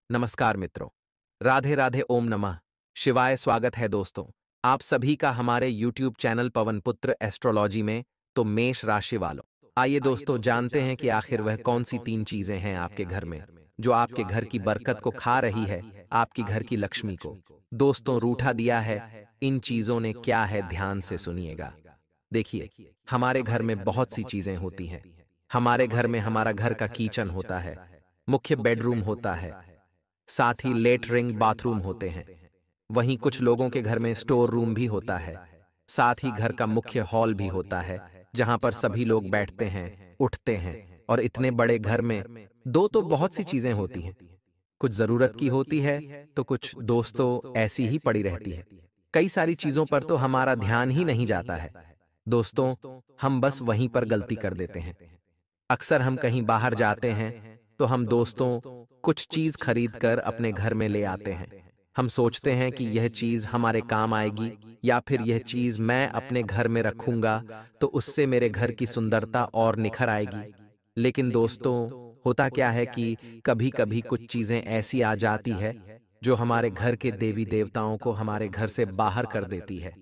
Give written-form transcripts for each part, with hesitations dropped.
नमस्कार मित्रों। राधे राधे, ओम नमः शिवाय। स्वागत है दोस्तों आप सभी का हमारे YouTube चैनल पवन पुत्र एस्ट्रोलॉजी में। तो मेष राशि वालों, आइए दोस्तों जानते हैं कि आखिर वह कौन सी 3 चीजें हैं आपके घर में जो आपके घर की बरकत को खा रही है, आपकी घर की लक्ष्मी को दोस्तों रूठा दिया है। इन चीजों ने क्या है, ध्यान से सुनिएगा। देखिए, हमारे घर में बहुत सी चीजें होती हैं। हमारे घर में हमारा घर का किचन होता है, मुख्य बेडरूम होता है, साथ ही लेटरिंग बाथरूम होते हैं। वहीं कुछ लोगों के घर में स्टोर रूम भी होता है। साथ ही घर का मुख्य हॉल भी होता है जहां पर सभी लोग बैठते हैं, उठते हैं। और इतने बड़े घर में दो तो बहुत सी चीजें होती हैं। कुछ जरूरत की होती है तो कुछ दोस्तों ऐसी ही पड़ी रहती है। कई सारी चीजों पर तो हमारा ध्यान ही नहीं जाता है दोस्तों। हम बस वहीं पर गलती कर देते हैं। अक्सर हम कहीं बाहर जाते हैं तो हम दोस्तों कुछ चीज खरीद कर अपने घर में ले आते हैं। हम सोचते हैं कि यह चीज हमारे काम आएगी या फिर यह चीज मैं अपने घर में रखूंगा तो उससे मेरे घर की सुंदरता और निखर आएगी। लेकिन दोस्तों, होता क्या है कि कभी कभी कुछ चीजें ऐसी आ जाती है जो हमारे घर के देवी देवताओं को हमारे घर से बाहर कर देती है।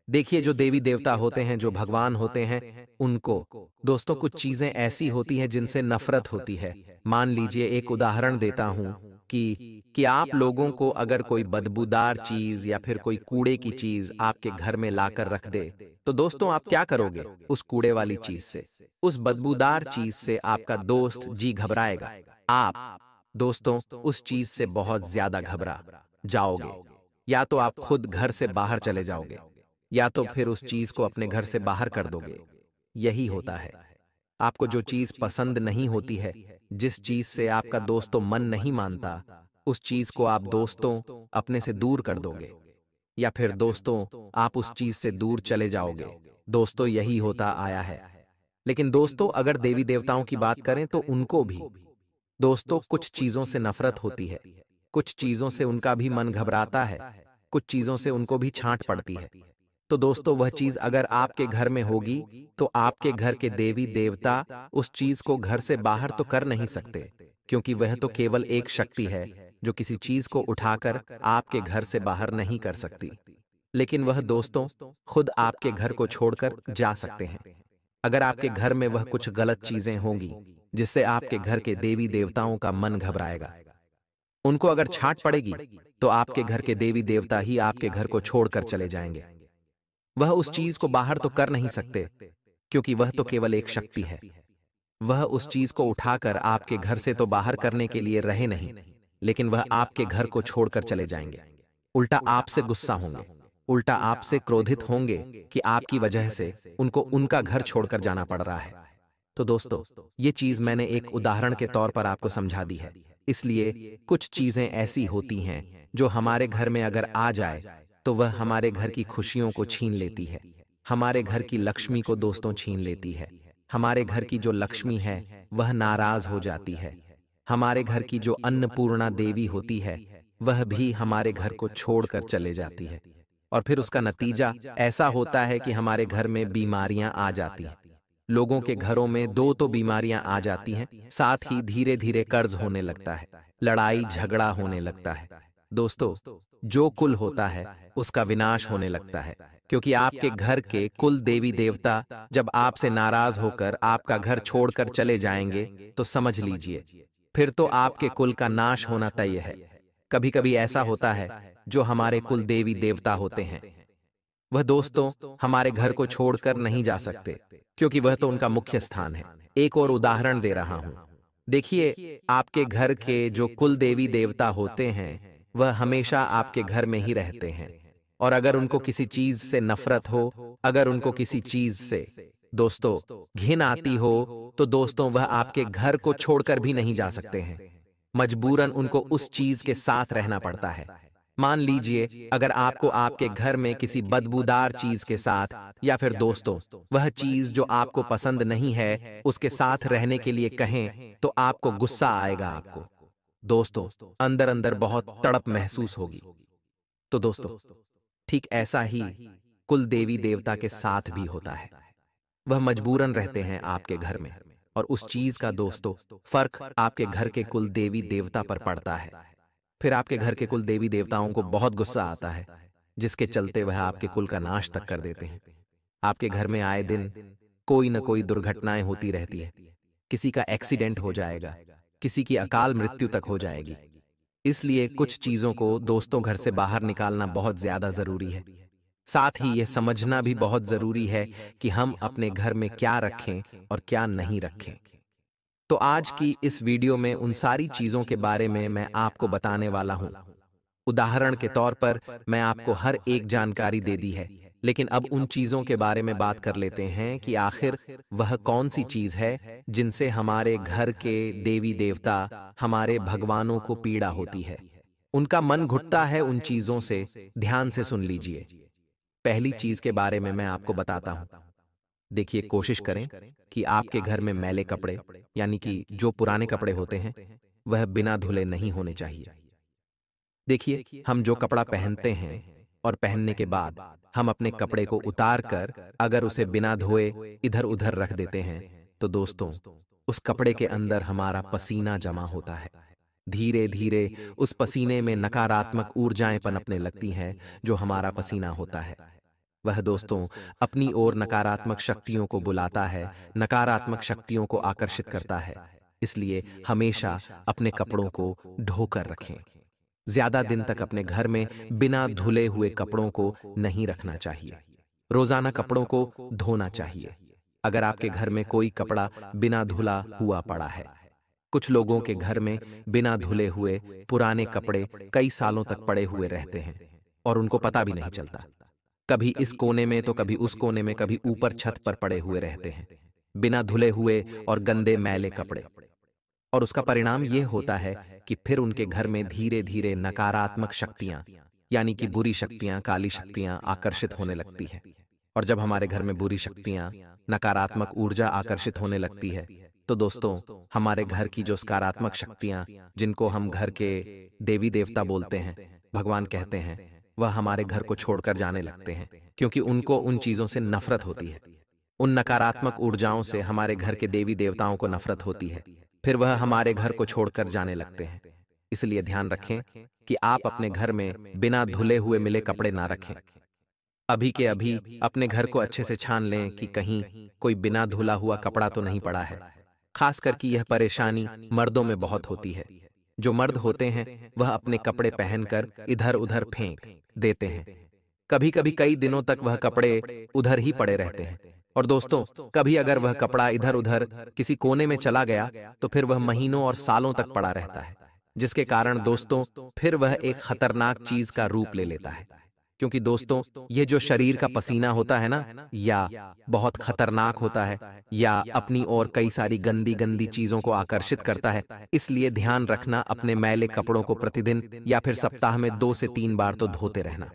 देखिए, जो देवी देवता होते हैं, जो भगवान होते हैं, उनको दोस्तों कुछ चीजें ऐसी होती हैं जिनसे नफरत होती है। मान लीजिए, एक उदाहरण देता हूं कि आप लोगों को अगर कोई बदबूदार चीज या फिर कोई कूड़े की चीज आपके घर में लाकर रख दे, तो दोस्तों आप क्या करोगे उस कूड़े वाली चीज से? उस बदबूदार चीज से आपका दोस्त जी घबराएगा। आप दोस्तों उस चीज से बहुत ज्यादा घबरा जाओगे। या तो आप खुद घर से बाहर चले जाओगे या तो फिर उस चीज को अपने घर से बाहर कर दोगे। यही होता है। आपको जो चीज पसंद नहीं होती है, जिस चीज से आपका दोस्तों मन नहीं मानता, उस चीज को आप दोस्तों अपने से दूर कर दोगे या फिर दोस्तों आप उस चीज से दूर चले जाओगे। दोस्तों यही होता आया है। लेकिन दोस्तों, अगर देवी देवताओं की बात करें तो उनको भी दोस्तों कुछ चीजों से नफरत होती है। कुछ चीजों से उनका भी मन घबराता है, कुछ चीजों से उनको भी छांट पड़ती है। तो दोस्तों, वह चीज अगर आपके घर में होगी तो आपके घर के देवी देवता उस चीज को घर से बाहर तो कर नहीं सकते, क्योंकि वह तो केवल एक शक्ति है जो किसी चीज को उठाकर आपके घर से बाहर नहीं कर सकती। लेकिन वह दोस्तों खुद आपके घर को छोड़कर जा सकते हैं। अगर आपके घर में वह कुछ गलत चीजें होंगी जिससे आपके घर के देवी देवताओं का मन घबराएगा, उनको अगर छांट पड़ेगी तो आपके घर के देवी देवता ही आपके घर को छोड़कर चले जाएंगे। वह उस चीज को बाहर तो कर नहीं सकते, क्योंकि वह तो केवल एक शक्ति है। वह उस चीज को उठाकर आपके घर से तो बाहर करने के लिए रहे नहीं, लेकिन वह आपके घर को छोड़कर चले जाएंगे। उल्टा आपसे गुस्सा होंगे, उल्टा आपसे क्रोधित होंगे कि आपकी वजह से उनको उनका घर छोड़कर जाना पड़ रहा है। तो दोस्तों, ये चीज मैंने एक उदाहरण के तौर पर आपको समझा दी है। इसलिए कुछ चीजें ऐसी होती हैं जो हमारे घर में अगर आ जाए तो वह हमारे घर की खुशियों को छीन लेती है, हमारे घर की लक्ष्मी को दोस्तों छीन लेती है। हमारे घर की जो लक्ष्मी है वह नाराज हो जाती है। हमारे घर की जो अन्नपूर्णा देवी होती है वह भी हमारे घर को छोड़कर चले जाती है। और फिर उसका नतीजा ऐसा होता है कि हमारे घर में बीमारियां आ जाती हैं। लोगों के घरों में दो तो बीमारियां आ जाती हैं, साथ ही धीरे धीरे कर्ज होने लगता है, लड़ाई झगड़ा होने लगता है। दोस्तों, जो कुल होता है उसका विनाश होने लगता है, क्योंकि आपके घर के कुल देवी देवता जब आपसे नाराज होकर आपका घर छोड़कर चले जाएंगे तो समझ लीजिए फिर तो आपके कुल का नाश होना तय है। कभी कभी ऐसा होता है, जो हमारे कुल देवी देवता होते हैं वह दोस्तों हमारे घर को छोड़कर नहीं जा सकते, क्योंकि वह तो उनका मुख्य स्थान है। एक और उदाहरण दे रहा हूं। देखिए, आपके घर के जो कुल देवी देवता होते हैं वह हमेशा आपके घर में ही रहते हैं। और अगर उनको किसी चीज से नफरत हो, अगर उनको किसी चीज से दोस्तों घिन आती हो, तो दोस्तों वह आपके घर को छोड़कर भी नहीं जा सकते हैं। मजबूरन उनको उस चीज के साथ रहना पड़ता है। मान लीजिए, अगर आपको आपके घर में किसी बदबूदार चीज के साथ या फिर दोस्तों वह चीज जो आपको पसंद नहीं है उसके साथ रहने के लिए कहें तो आपको गुस्सा आएगा। आपको दोस्तों अंदर अंदर बहुत तड़प महसूस होगी। तो दोस्तों, ठीक ऐसा ही कुल देवी देवता के साथ भी होता है। वह मजबूरन रहते हैं आपके घर में, और उस चीज का दोस्तों फर्क आपके घर के कुल देवी देवता पर पड़ता है। फिर आपके घर के कुल देवी देवताओं को बहुत गुस्सा आता है, जिसके चलते वह आपके कुल का नाश तक कर देते हैं। आपके घर में आए दिन कोई न कोई दुर्घटनाएं होती रहती है। किसी का एक्सीडेंट हो जाएगा, किसी की अकाल मृत्यु तक हो जाएगी। इसलिए कुछ चीजों को दोस्तों घर से बाहर निकालना बहुत ज्यादा जरूरी है। साथ ही यह समझना भी बहुत जरूरी है कि हम अपने घर में क्या रखें और क्या नहीं रखें। तो आज की इस वीडियो में उन सारी चीजों के बारे में मैं आपको बताने वाला हूं। उदाहरण के तौर पर मैं आपको हर एक जानकारी दे दी है, लेकिन अब उन चीजों के बारे में बात कर लेते हैं कि आखिर वह कौन सी चीज है जिनसे हमारे घर के देवी देवता, हमारे भगवानों को पीड़ा होती है, उनका मन घुटता है उन चीजों से। ध्यान से सुन लीजिए। पहली चीज के बारे में मैं आपको बताता हूं। देखिए, कोशिश करें कि आपके घर में मैले कपड़े, यानी कि जो पुराने कपड़े होते हैं, वह बिना धुले नहीं होने चाहिए। देखिए, हम जो कपड़ा पहनते हैं और पहनने के बाद हम अपने कपड़े को उतार कर अगर उसे बिना धोए इधर उधर रख देते हैं, तो दोस्तों, उस कपड़े के अंदर हमारा पसीना जमा होता है। धीरे धीरे उस पसीने में नकारात्मक ऊर्जाएं पनपने लगती हैं। जो हमारा पसीना होता है, वह दोस्तों अपनी ओर नकारात्मक शक्तियों को बुलाता है, नकारात्मक शक्तियों को आकर्षित करता है। इसलिए हमेशा अपने कपड़ों को धोकर रखें। ज्यादा दिन तक अपने घर में बिना धुले हुए कपड़ों को नहीं रखना चाहिए। रोजाना कपड़ों को धोना चाहिए। अगर आपके घर में कोई कपड़ा बिना धुला हुआ पड़ा है, कुछ लोगों के घर में बिना धुले हुए पुराने कपड़े कई सालों तक पड़े हुए रहते हैं और उनको पता भी नहीं चलता। कभी इस कोने में तो कभी उस कोने में, कभी ऊपर छत पर पड़े हुए रहते हैं, बिना धुले हुए और गंदे मैले कपड़े। और उसका परिणाम यह होता है कि फिर उनके घर में धीरे धीरे नकारात्मक शक्तियां, यानी कि बुरी शक्तियां, काली शक्तियां आकर्षित होने लगती हैं। और जब हमारे घर में बुरी शक्तियां, नकारात्मक ऊर्जा आकर्षित होने लगती है, तो दोस्तों हमारे घर की जो सकारात्मक शक्तियां, जिनको हम घर के देवी देवता बोलते हैं, भगवान कहते हैं, वह हमारे घर को छोड़कर जाने लगते हैं, क्योंकि उनको उन चीजों से नफरत होती है। उन नकारात्मक ऊर्जाओं से हमारे घर के देवी देवताओं को नफरत होती है, फिर वह हमारे घर को छोड़कर जाने लगते हैं। इसलिए ध्यान रखें कि आप अपने घर में बिना धुले हुए मिले कपड़े ना रखें। अभी के अभी अपने घर को अच्छे से छान लें कि कहीं कोई बिना धुला हुआ कपड़ा तो नहीं पड़ा है। खास करके यह परेशानी मर्दों में बहुत होती है। जो मर्द होते हैं वह अपने कपड़े पहनकर इधर उधर फेंक देते हैं। कभी कभी कई दिनों तक वह कपड़े उधर ही पड़े रहते हैं। और दोस्तों, कभी अगर वह कपड़ा इधर उधर किसी कोने में चला गया तो फिर वह महीनों और सालों तक पड़ा रहता है, जिसके कारण दोस्तों फिर वह एक खतरनाक चीज का रूप ले लेता है। क्योंकि दोस्तों, ये जो शरीर का पसीना होता है ना, या बहुत खतरनाक होता है, या अपनी ओर कई सारी गंदी गंदी चीजों को आकर्षित करता है। इसलिए ध्यान रखना, अपने मैले कपड़ों को प्रतिदिन या फिर सप्ताह में 2 से 3 बार तो धोते रहना।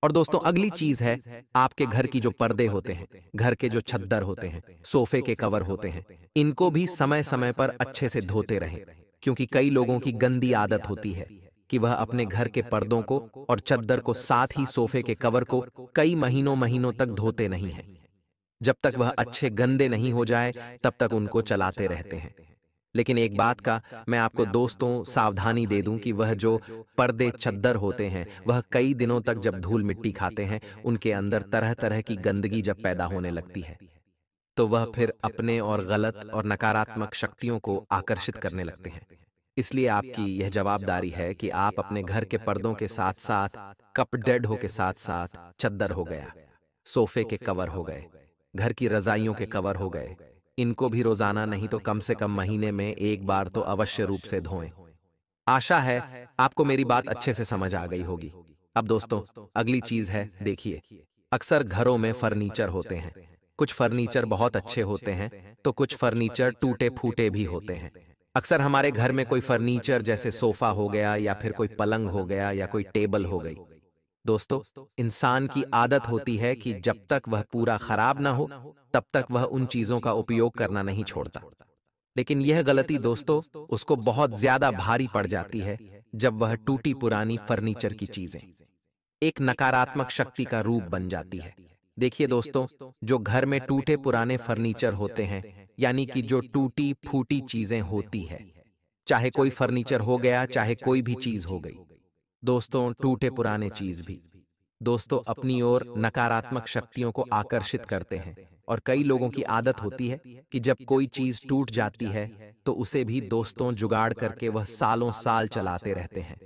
और दोस्तों, अगली चीज है आपके घर की जो पर्दे होते हैं, घर के जो छद्दर होते हैं, सोफे के कवर होते हैं, इनको भी समय समय पर अच्छे से धोते रहें। क्योंकि कई लोगों की गंदी आदत होती है कि वह अपने घर के पर्दों को और चद्दर को, साथ ही सोफे के कवर को कई महीनों महीनों तक धोते नहीं हैं। जब तक वह अच्छे गंदे नहीं हो जाए तब तक उनको चलाते रहते हैं। लेकिन एक बात का मैं आपको दोस्तों सावधानी दे दूं कि वह जो पर्दे चद्दर होते हैं, वह कई दिनों तक जब धूल मिट्टी खाते हैं, उनके अंदर तरह तरह की गंदगी जब पैदा होने लगती है, तो वह फिर अपने और गलत और नकारात्मक शक्तियों को आकर्षित करने लगते हैं। इसलिए आपकी यह जवाबदारी है कि आप अपने घर के पर्दों के साथ साथ कपडेड हो के साथ साथ चद्दर हो गया, सोफे के कवर हो गए, घर की रजाइयों के कवर हो गए, इनको भी रोजाना नहीं तो कम से कम महीने में एक बार तो अवश्य रूप से धोएं। आशा है आपको मेरी बात अच्छे से समझ आ गई होगी। अब दोस्तों, अगली चीज है, देखिए, अक्सर घरों में फर्नीचर होते हैं। कुछ फर्नीचर बहुत अच्छे होते हैं तो कुछ फर्नीचर टूटे फूटे भी होते हैं। अक्सर हमारे घर में कोई फर्नीचर जैसे सोफा हो गया, या फिर कोई पलंग हो गया, या कोई टेबल हो गई। दोस्तों, इंसान की आदत होती है कि जब तक वह पूरा खराब ना हो तब तक वह उन चीजों का उपयोग करना नहीं छोड़ता। लेकिन यह गलती दोस्तों उसको बहुत ज्यादा भारी पड़ जाती है जब वह टूटी पुरानी फर्नीचर की चीजें एक नकारात्मक शक्ति का रूप बन जाती है। देखिए दोस्तों, जो घर में टूटे पुराने फर्नीचर होते हैं, यानी कि जो टूटी फूटी चीजें होती है, चाहे कोई फर्नीचर हो गया, चाहे कोई भी चीज हो गई। दोस्तों, टूटे पुराने चीज भी दोस्तों अपनी ओर नकारात्मक शक्तियों को आकर्षित करते हैं। और कई लोगों की आदत होती है कि जब कोई चीज टूट जाती है तो उसे भी दोस्तों जुगाड़ करके वह सालों साल चलाते रहते हैं।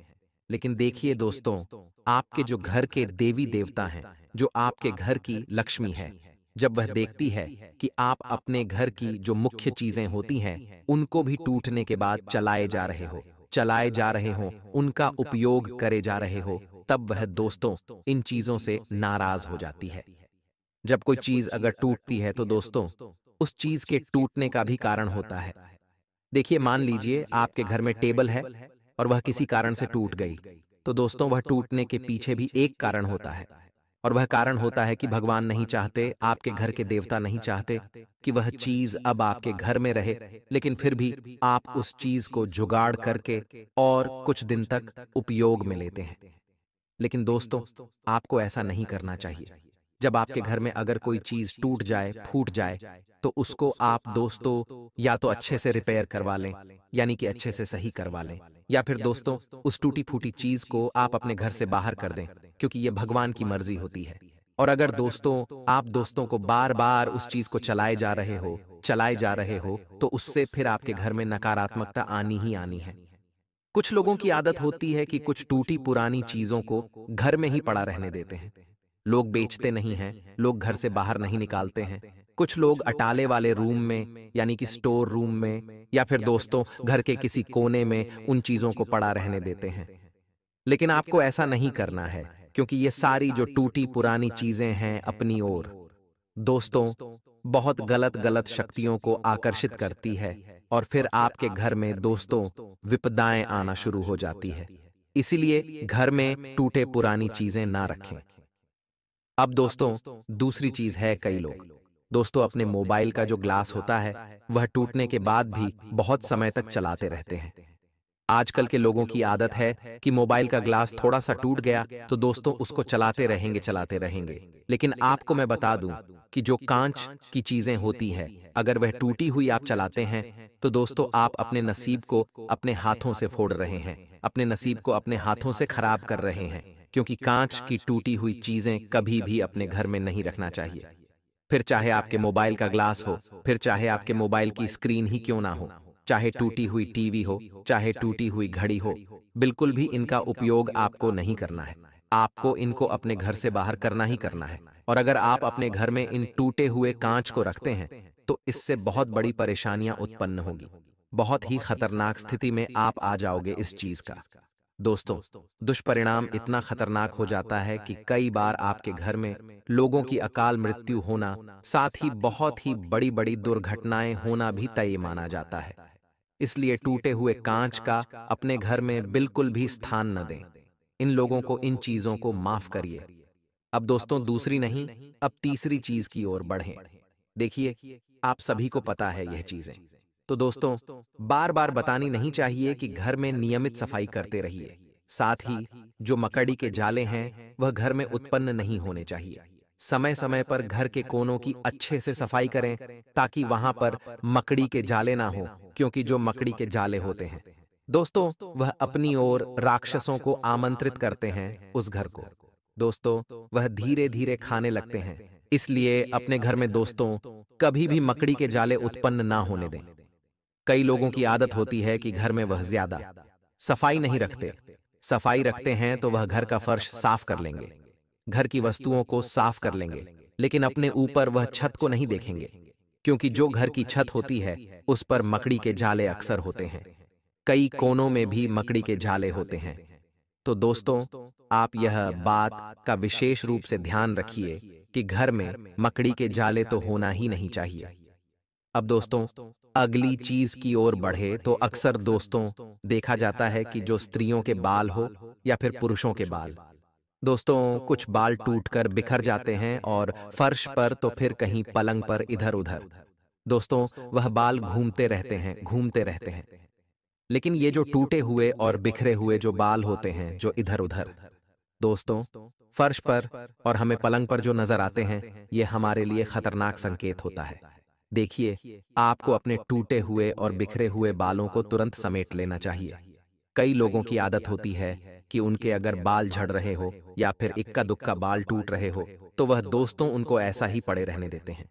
लेकिन देखिए दोस्तों, आपके जो घर के देवी देवता हैं, जो आपके घर की लक्ष्मी है, जब वह देखती है कि आप अपने घर की जो मुख्य चीजें होती हैं उनको भी टूटने के बाद चलाए जा रहे हो, उनका उपयोग करे जा रहे हो, तब वह दोस्तों इन चीजों से नाराज हो जाती है। जब कोई चीज अगर टूटती है तो दोस्तों उस चीज के टूटने का भी कारण होता है। देखिए, मान लीजिए आपके घर में टेबल है और वह किसी कारण से टूट गई, तो दोस्तों वह टूटने के पीछे भी एक कारण होता है। और वह कारण होता है कि भगवान नहीं चाहते, आपके घर के देवता नहीं चाहते कि वह चीज अब आपके घर में रहे, लेकिन फिर भी आप उस चीज को जुगाड़ करके और कुछ दिन तक उपयोग में लेते हैं। लेकिन दोस्तों, आपको ऐसा नहीं करना चाहिए। जब आपके घर में अगर कोई चीज टूट जाए, फूट जाए, तो उसको आप दोस्तों या तो अच्छे से रिपेयर करवा लें, यानी कि अच्छे से सही करवा लें, या फिर दोस्तों उस टूटी फूटी चीज को आप अपने घर से बाहर कर दें, क्योंकि यह भगवान की मर्जी होती है। और अगर दोस्तों आप दोस्तों को बार बार उस चीज को चलाए जा रहे हो, तो उससे फिर आपके घर में नकारात्मकता आनी ही आनी है। कुछ लोगों की आदत होती है कि कुछ टूटी पुरानी चीजों को घर में ही पड़ा रहने देते हैं। लोग बेचते नहीं हैं, लोग घर से बाहर नहीं निकालते हैं। कुछ लोग अटाले वाले रूम में, यानी कि स्टोर रूम में, या फिर दोस्तों घर के किसी कोने में उन चीजों को पड़ा रहने देते हैं। लेकिन आपको ऐसा नहीं करना है, क्योंकि ये सारी जो टूटी पुरानी चीजें हैं अपनी ओर दोस्तों बहुत गलत गलत शक्तियों को आकर्षित करती है, और फिर आपके घर में दोस्तों विपदाएं आना शुरू हो जाती है। इसीलिए घर में टूटे पुरानी चीजें ना रखें। अब दोस्तों दूसरी चीज है, कई लोग दोस्तों अपने मोबाइल का जो ग्लास होता है वह टूटने के बाद भी बहुत समय तक चलाते रहते हैं। आजकल के लोगों की आदत है कि मोबाइल का ग्लास थोड़ा सा टूट गया तो दोस्तों उसको चलाते रहेंगे। लेकिन आपको मैं बता दूं कि जो कांच की चीजें होती है, अगर वह टूटी हुई आप चलाते हैं तो दोस्तों आप अपने नसीब को अपने हाथों से फोड़ रहे हैं, अपने नसीब को अपने हाथों से खराब कर रहे हैं। क्योंकि कांच की टूटी हुई चीजें कभी भी अपने घर में नहीं रखना चाहिए। फिर चाहे आपके मोबाइल का ग्लास हो, फिर चाहे आपके मोबाइल की स्क्रीन ही क्यों ना हो, चाहे टूटी हुई टीवी हो, चाहे टूटी हुई घड़ी हो, बिल्कुल भी इनका उपयोग आपको नहीं करना है। आपको इनको अपने घर से बाहर करना ही करना है। और अगर आप अपने घर में इन टूटे हुए कांच को रखते हैं तो इससे बहुत बड़ी परेशानियां उत्पन्न होगी। बहुत ही खतरनाक स्थिति में आप आ जाओगे इस चीज का। दोस्तों, दुष्परिणाम इतना खतरनाक हो जाता है कि कई बार आपके घर में लोगों की अकाल मृत्यु होना, साथ ही बहुत ही बड़ी बड़ी दुर्घटनाएं होना भी तय माना जाता है। इसलिए टूटे हुए कांच का अपने घर में बिल्कुल भी स्थान न दें। इन लोगों को, इन चीजों को माफ करिए। अब दोस्तों दूसरी नहीं, अब तीसरी चीज की ओर बढ़ें। देखिए, आप सभी को पता है यह चीजें, तो दोस्तों बार बार बतानी नहीं चाहिए कि घर में नियमित सफाई करते रहिए। साथ ही जो मकड़ी के जाले हैं वह घर में उत्पन्न नहीं होने चाहिए। समय समय पर घर के कोनों की अच्छे से सफाई करें ताकि वहां पर मकड़ी के जाले ना हो, क्योंकि जो मकड़ी के जाले होते हैं दोस्तों वह अपनी ओर राक्षसों को आमंत्रित करते हैं उस घर को। दोस्तों वह धीरे धीरे खाने लगते हैं। इसलिए अपने घर में दोस्तों कभी भी मकड़ी के जाले उत्पन्न ना होने दें। कई लोगों की आदत होती है कि घर में वह ज्यादा सफाई नहीं रखते। सफाई रखते हैं तो वह घर का फर्श साफ कर लेंगे, घर की वस्तुओं को साफ कर लेंगे, लेकिन अपने ऊपर वह छत को नहीं देखेंगे, क्योंकि जो घर की छत होती है उस पर मकड़ी के जाले अक्सर होते हैं। कई कोनों में भी मकड़ी के जाले होते हैं। तो दोस्तों आप यह बात का विशेष रूप से ध्यान रखिए कि घर में मकड़ी के जाले तो होना ही नहीं चाहिए। अब दोस्तों अगली चीज की ओर बढ़े तो अक्सर दोस्तों देखा जाता है कि जो स्त्रियों के बाल हो या फिर पुरुषों के बाल, दोस्तों कुछ बाल टूटकर बिखर जाते हैं और फर्श पर तो फिर कहीं पलंग पर इधर उधर। दोस्तों वह बाल घूमते रहते हैं। लेकिन ये जो टूटे हुए और बिखरे हुए जो बाल होते हैं जो इधर उधर दोस्तों फर्श पर और हमें पलंग पर जो नजर आते हैं, ये हमारे लिए खतरनाक संकेत होता है। देखिए, आपको अपने टूटे हुए और बिखरे हुए बालों को तुरंत समेट लेना चाहिए। कई लोगों की आदत होती है कि उनके अगर बाल झड़ रहे हो या फिर इक्का दुक्का बाल टूट रहे हो, तो वह दोस्तों उनको ऐसा ही पड़े रहने देते हैं।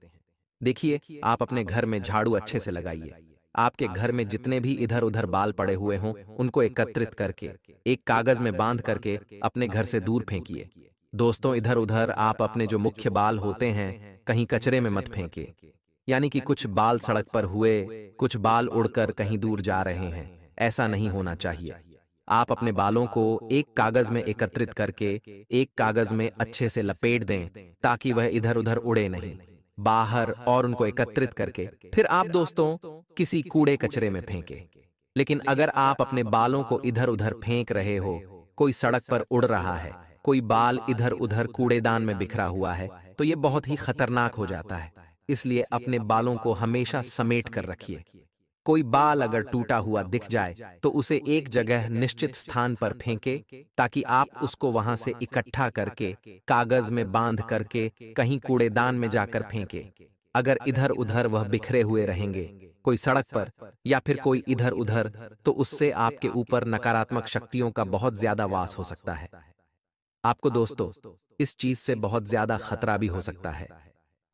देखिए, आप अपने घर में झाड़ू अच्छे से लगाइए। आपके घर में जितने भी इधर उधर बाल पड़े हुए हों, उनको एकत्रित करके एक कागज में बांध करके अपने घर से दूर फेंकिए। दोस्तों, इधर उधर आप अपने जो मुख्य बाल होते हैं, कहीं कचरे में मत फेंके। यानी कि कुछ बाल सड़क पर हुए, कुछ बाल उड़कर कहीं दूर जा रहे हैं, ऐसा नहीं होना चाहिए। आप अपने बालों को एक कागज में एकत्रित करके एक कागज में अच्छे से लपेट दें, ताकि वह इधर उधर उड़े नहीं बाहर, और उनको एकत्रित करके फिर आप दोस्तों किसी कूड़े कचरे में फेंके। लेकिन अगर आप अपने बालों को इधर उधर फेंक रहे हो, कोई सड़क पर उड़ रहा है, कोई बाल इधर उधर कूड़ेदान में बिखरा हुआ है, तो ये बहुत ही खतरनाक हो जाता है। इसलिए अपने बालों को हमेशा समेट कर रखिए। कोई बाल अगर टूटा हुआ दिख जाए तो उसे एक जगह निश्चित स्थान पर फेंके, ताकि आप उसको वहां से इकट्ठा करके कागज में बांध करके कहीं कूड़ेदान में जाकर फेंके। अगर इधर उधर वह बिखरे हुए रहेंगे, कोई सड़क पर या फिर कोई इधर उधर, तो उससे आपके ऊपर नकारात्मक शक्तियों का बहुत ज्यादा वास हो सकता है। आपको दोस्तों इस चीज से बहुत ज्यादा खतरा भी हो सकता है।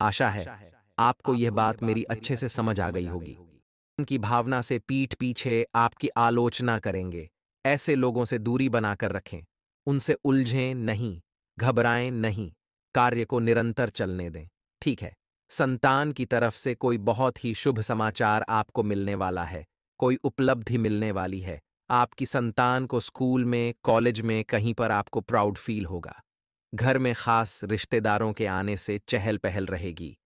आशा है आपको यह बात मेरी अच्छे से समझ आ गई होगी। उनकी भावना से पीठ पीछे आपकी आलोचना करेंगे, ऐसे लोगों से दूरी बनाकर रखें। उनसे उलझें नहीं, घबराएं नहीं, कार्य को निरंतर चलने दें। ठीक है, संतान की तरफ से कोई बहुत ही शुभ समाचार आपको मिलने वाला है, कोई उपलब्धि मिलने वाली है। आपकी संतान को स्कूल में, कॉलेज में, कहीं पर आपको प्राउड फील होगा। घर में खास रिश्तेदारों के आने से चहल पहल रहेगी।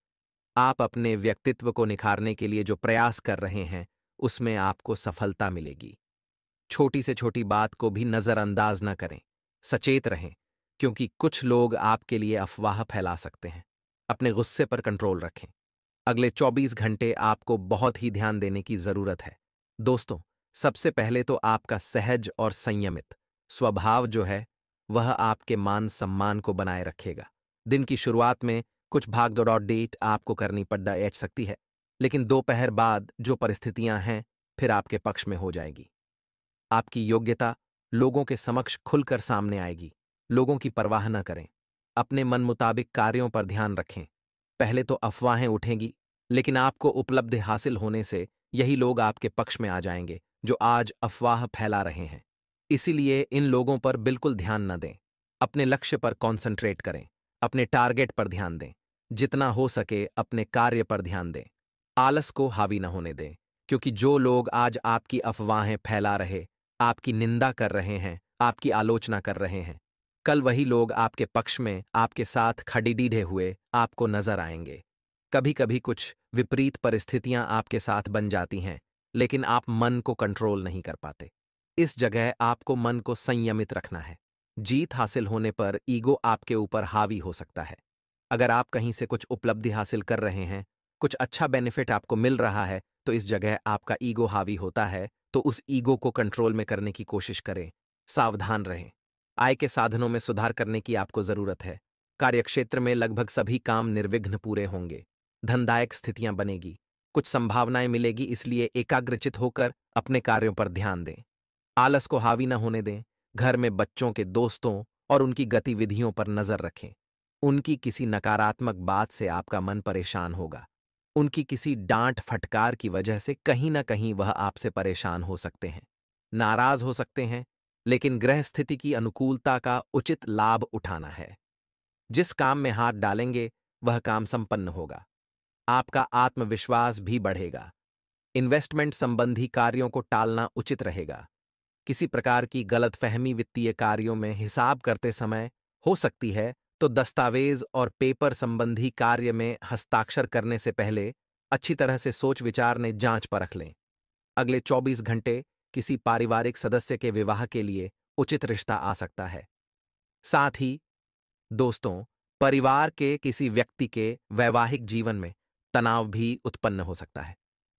आप अपने व्यक्तित्व को निखारने के लिए जो प्रयास कर रहे हैं, उसमें आपको सफलता मिलेगी। छोटी से छोटी बात को भी नजरअंदाज न करें, सचेत रहें, क्योंकि कुछ लोग आपके लिए अफवाह फैला सकते हैं। अपने गुस्से पर कंट्रोल रखें। अगले 24 घंटे आपको बहुत ही ध्यान देने की जरूरत है। दोस्तों, सबसे पहले तो आपका सहज और संयमित स्वभाव जो है, वह आपके मान सम्मान को बनाए रखेगा। दिन की शुरुआत में कुछ भाग दौड़ डेट आपको करनी पड़ सकती है, लेकिन दोपहर बाद जो परिस्थितियां हैं, फिर आपके पक्ष में हो जाएगी। आपकी योग्यता लोगों के समक्ष खुलकर सामने आएगी। लोगों की परवाह न करें। अपने मन मुताबिक कार्यों पर ध्यान रखें। पहले तो अफवाहें उठेंगी, लेकिन आपको उपलब्धि हासिल होने से यही लोग आपके पक्ष में आ जाएंगे जो आज अफवाह फैला रहे हैं। इसीलिए इन लोगों पर बिल्कुल ध्यान न दें। अपने लक्ष्य पर कॉन्सेंट्रेट करें। अपने टारगेट पर ध्यान दें। जितना हो सके अपने कार्य पर ध्यान दें। आलस को हावी न होने दें, क्योंकि जो लोग आज आपकी अफवाहें फैला रहे, आपकी निंदा कर रहे हैं, आपकी आलोचना कर रहे हैं, कल वही लोग आपके पक्ष में आपके साथ खड़ीडीढे हुए आपको नजर आएंगे। कभी कभी कुछ विपरीत परिस्थितियां आपके साथ बन जाती हैं, लेकिन आप मन को कंट्रोल नहीं कर पाते। इस जगह आपको मन को संयमित रखना है। जीत हासिल होने पर ईगो आपके ऊपर हावी हो सकता है। अगर आप कहीं से कुछ उपलब्धि हासिल कर रहे हैं, कुछ अच्छा बेनिफिट आपको मिल रहा है, तो इस जगह आपका ईगो हावी होता है, तो उस ईगो को कंट्रोल में करने की कोशिश करें। सावधान रहें। आय के साधनों में सुधार करने की आपको जरूरत है। कार्यक्षेत्र में लगभग सभी काम निर्विघ्न पूरे होंगे। धनदायक स्थितियां बनेगी। कुछ संभावनाएं मिलेगी, इसलिए एकाग्रचित होकर अपने कार्यों पर ध्यान दें। आलस को हावी न होने दें। घर में बच्चों के दोस्तों और उनकी गतिविधियों पर नजर रखें। उनकी किसी नकारात्मक बात से आपका मन परेशान होगा। उनकी किसी डांट फटकार की वजह से कहीं न कहीं वह आपसे परेशान हो सकते हैं, नाराज हो सकते हैं, लेकिन ग्रह स्थिति की अनुकूलता का उचित लाभ उठाना है। जिस काम में हाथ डालेंगे वह काम संपन्न होगा। आपका आत्मविश्वास भी बढ़ेगा। इन्वेस्टमेंट संबंधी कार्यों को टालना उचित रहेगा। किसी प्रकार की गलतफहमी वित्तीय कार्यों में हिसाब करते समय हो सकती है, तो दस्तावेज और पेपर संबंधी कार्य में हस्ताक्षर करने से पहले अच्छी तरह से सोच विचार ने जांच परख लें। अगले 24 घंटे किसी पारिवारिक सदस्य के विवाह के लिए उचित रिश्ता आ सकता है। साथ ही दोस्तों, परिवार के किसी व्यक्ति के वैवाहिक जीवन में तनाव भी उत्पन्न हो सकता है।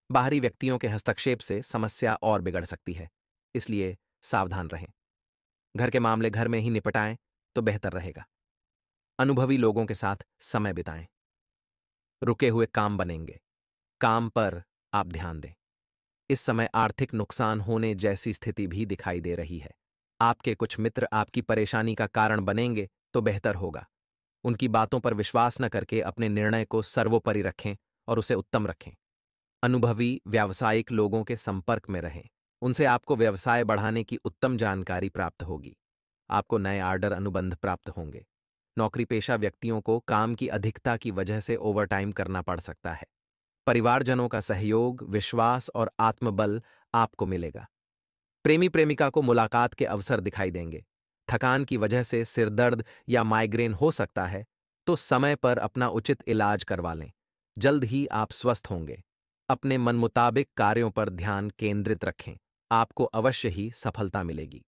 बाहरी व्यक्तियों के हस्तक्षेप से समस्या और बिगड़ सकती है, इसलिए सावधान रहें। घर के मामले घर में ही निपटाएं तो बेहतर रहेगा। अनुभवी लोगों के साथ समय बिताएं। रुके हुए काम बनेंगे। काम पर आप ध्यान दें। इस समय आर्थिक नुकसान होने जैसी स्थिति भी दिखाई दे रही है। आपके कुछ मित्र आपकी परेशानी का कारण बनेंगे तो बेहतर होगा। उनकी बातों पर विश्वास न करके अपने निर्णय को सर्वोपरि रखें और उसे उत्तम रखें। अनुभवी व्यावसायिक लोगों के संपर्क में रहें। उनसे आपको व्यवसाय बढ़ाने की उत्तम जानकारी प्राप्त होगी। आपको नए ऑर्डर अनुबंध प्राप्त होंगे। नौकरी पेशा व्यक्तियों को काम की अधिकता की वजह से ओवरटाइम करना पड़ सकता है। परिवारजनों का सहयोग, विश्वास और आत्मबल आपको मिलेगा। प्रेमी प्रेमिका को मुलाकात के अवसर दिखाई देंगे। थकान की वजह से सिरदर्द या माइग्रेन हो सकता है, तो समय पर अपना उचित इलाज करवा लें। जल्द ही आप स्वस्थ होंगे। अपने मन मुताबिक कार्यों पर ध्यान केंद्रित रखें। आपको अवश्य ही सफलता मिलेगी।